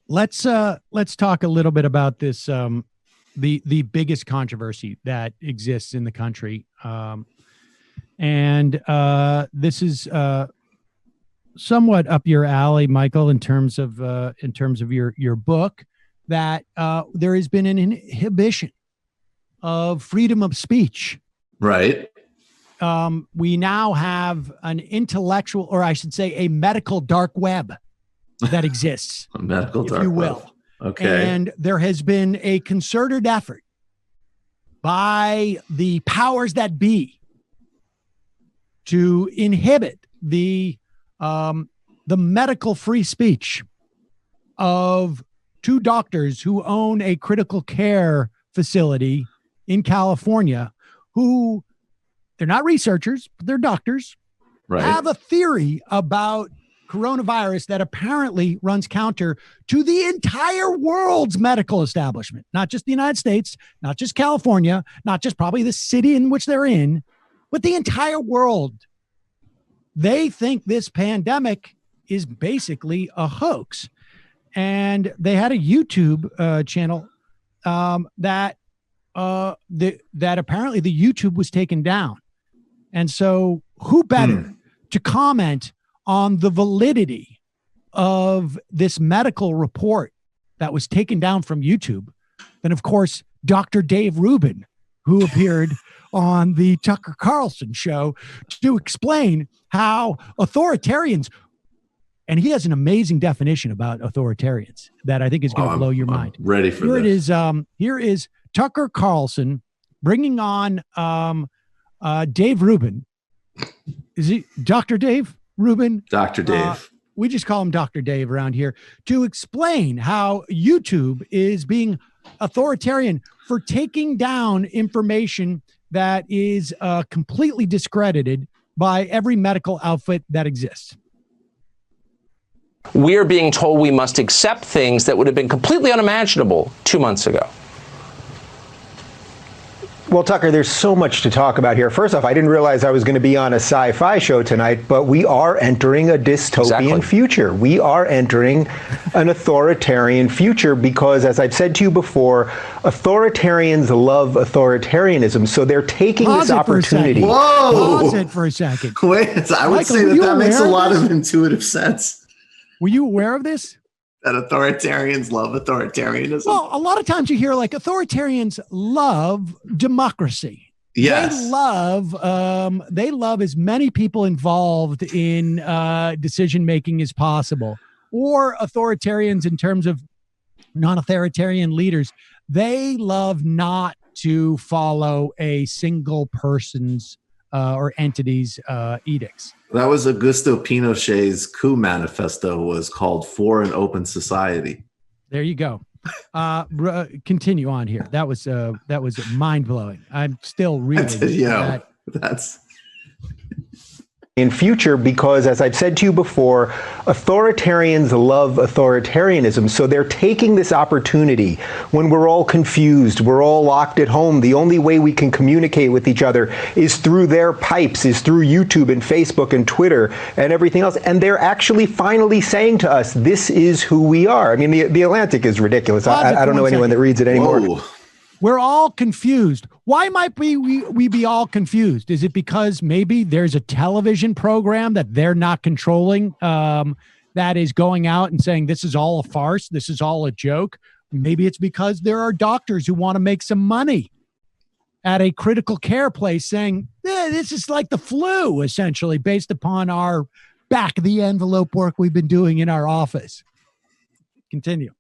Let's talk a little bit about this, the biggest controversy that exists in the country. And this is somewhat up your alley, Michael, in terms of your book, that there has been an inhibition of freedom of speech. Right. We now have an intellectual, or I should say a medical dark web that exists, A medical dark if you web. will. Okay. And there has been a concerted effort by the powers that be to inhibit the medical free speech of two doctors who own a critical care facility in California, who they're not researchers, but they're doctors, Right. have a theory about coronavirus that apparently runs counter to the entire world's medical establishment, not just the United States, not just California, not just probably the city in which they're in, but the entire world. They think this pandemic is basically a hoax. And they had a YouTube channel that apparently the YouTube was taken down. And so who better to comment on the validity of this medical report that was taken down from YouTube than, of course, Dr. Dave Rubin, who appeared on the Tucker Carlson show to explain how authoritarians, and he has an amazing definition about authoritarians that I think is going to blow your mind. I'm ready for this. Here is Tucker Carlson bringing on Dave Rubin. Is he Dr. Dave Rubin? Dr. Dave. We just call him Dr. Dave around here, to explain how YouTube is being authoritarian for taking down information that is completely discredited by every medical outfit that exists. We are being told we must accept things that would have been completely unimaginable 2 months ago. Well, Tucker, there's so much to talk about here. First off, I didn't realize I was going to be on a sci-fi show tonight, but we are entering a dystopian future. We are entering an authoritarian future because, as I've said to you before, authoritarians love authoritarianism. So they're taking this opportunity. Whoa! Pause it for a second. Wait, I would Michael, say that makes a lot of of intuitive sense. Were you aware of this? That authoritarians love authoritarianism. Well, a lot of times you hear like authoritarians love democracy. Yes. They love as many people involved in decision making as possible. Or authoritarians in terms of non-authoritarian leaders, they love not to follow a single person's or entity's edicts. That was Augusto Pinochet's coup manifesto, was called For an Open Society. There you go. Continue on here. That was mind blowing. I'm still really that's in future because, as I've said to you before, authoritarians love authoritarianism. So they're taking this opportunity when we're all confused, we're all locked at home. The only way we can communicate with each other is through their pipes, is through YouTube and Facebook and Twitter and everything else. And they're actually finally saying to us, this is who we are. I mean, the Atlantic is ridiculous. I don't know anyone that reads it anymore. Whoa. We're all confused. Why might we be all confused? Is it because maybe there's a television program that they're not controlling that is going out and saying this is all a farce, this is all a joke? Maybe it's because there are doctors who want to make some money at a critical care place saying, this is like the flu, essentially, based upon our back of the envelope work we've been doing in our office. Continue.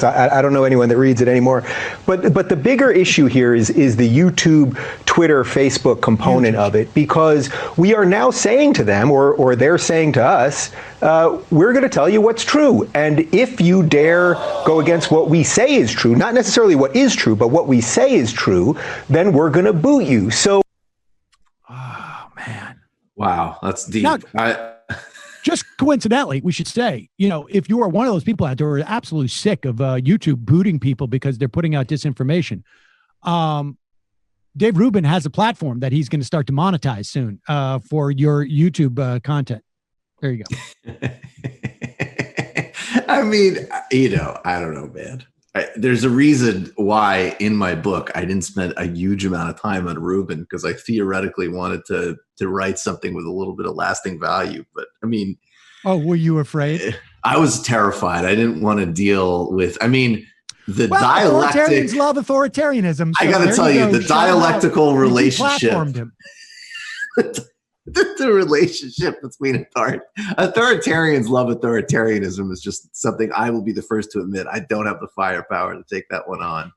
I don't know anyone that reads it anymore. But the bigger issue here is the YouTube, Twitter, Facebook component of it, because we are now saying to them, or they're saying to us, we're going to tell you what's true. And if you dare go against what we say is true, not necessarily what is true, but what we say is true, then we're going to boot you. So. Oh, man. Wow, that's deep. Now, just coincidentally, we should say, if you are one of those people out there who are absolutely sick of YouTube booting people because they're putting out disinformation, Dave Rubin has a platform that he's going to start to monetize soon for your YouTube content. There you go. I mean, I don't know, man. There's a reason why in my book I didn't spend a huge amount of time on Rubin, because I theoretically wanted to write something with a little bit of lasting value. But I mean, oh, were you afraid? I was terrified. I didn't want to deal with. I mean, the dialectic. Authoritarians love authoritarianism. So I got to tell you, the dialectical relationship. The relationship between authoritarians love authoritarianism is just something I will be the first to admit. I don't have the firepower to take that one on.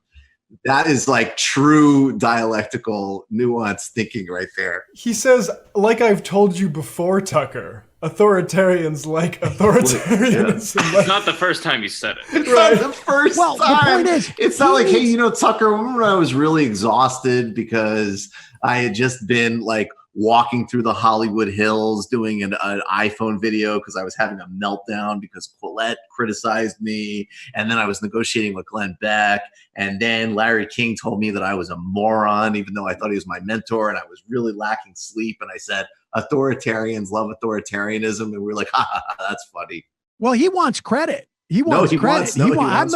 That is like true dialectical nuance thinking right there. He says, like I've told you before, Tucker, authoritarians like authoritarianism. Yeah. It's not the first time you said it. It's not the first time. The point is, it's not like, hey, Tucker, remember when I was really exhausted because I had just been like walking through the Hollywood Hills doing an iPhone video because I was having a meltdown because Quillette criticized me. And then I was negotiating with Glenn Beck. And then Larry King told me that I was a moron, even though I thought he was my mentor. And I was really lacking sleep. And I said, authoritarians love authoritarianism. And we were like, ha, that's funny. Well, he wants credit. He wants credit. I'm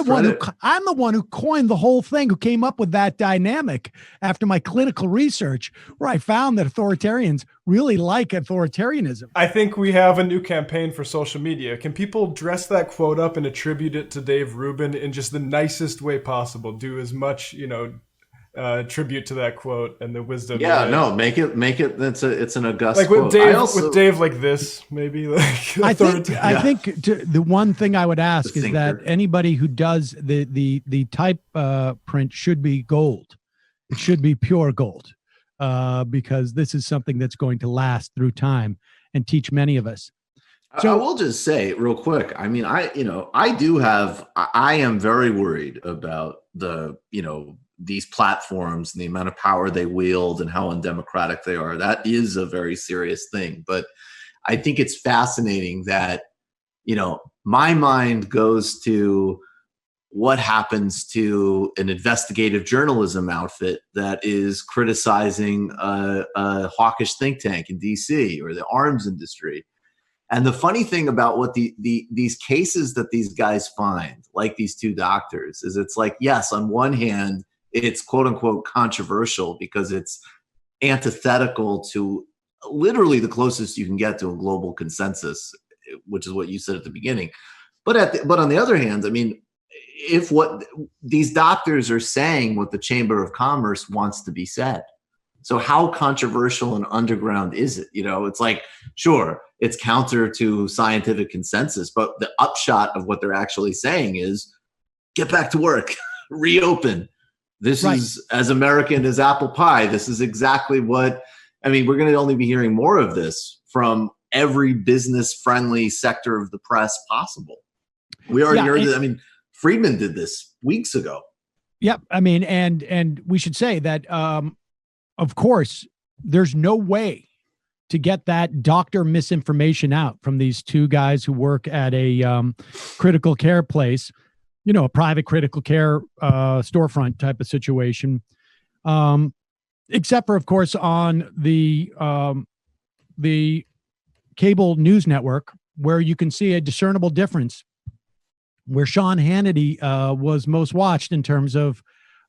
the one who coined the whole thing, who came up with that dynamic after my clinical research, where I found that authoritarians really like authoritarianism. I think we have a new campaign for social media. Can people dress that quote up and attribute it to Dave Rubin in just the nicest way possible? Do as much, tribute to that quote and the wisdom. Yeah, no, make it. It's an august like with quote. Dave, with Dave like this, maybe. Like I think the one thing I would ask is that anybody who does the type print should be gold. It should be pure gold, because this is something that's going to last through time and teach many of us. So I will just say real quick. I mean, I am very worried about these platforms and the amount of power they wield and how undemocratic they are. That is a very serious thing. But I think it's fascinating that, my mind goes to what happens to an investigative journalism outfit that is criticizing a hawkish think tank in DC or the arms industry. And the funny thing about what these cases that these guys find, like these two doctors, is it's like, yes, on one hand, it's quote unquote controversial because it's antithetical to literally the closest you can get to a global consensus, which is what you said at the beginning. But on the other hand, I mean, if what these doctors are saying, what the Chamber of Commerce wants to be said. So how controversial and underground is it? It's like, sure, it's counter to scientific consensus, but the upshot of what they're actually saying is get back to work, reopen. This is as American as apple pie. This is exactly what, we're going to only be hearing more of this from every business-friendly sector of the press possible. We already heard it. Friedman did this weeks ago. Yep. And we should say that, of course, there's no way to get that doctor misinformation out from these two guys who work at a critical care place, a private critical care storefront type of situation, except for, of course, on the cable news network, where you can see a discernible difference, where Sean Hannity was most watched in terms of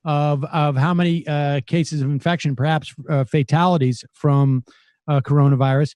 how many cases of infection, perhaps fatalities from coronavirus.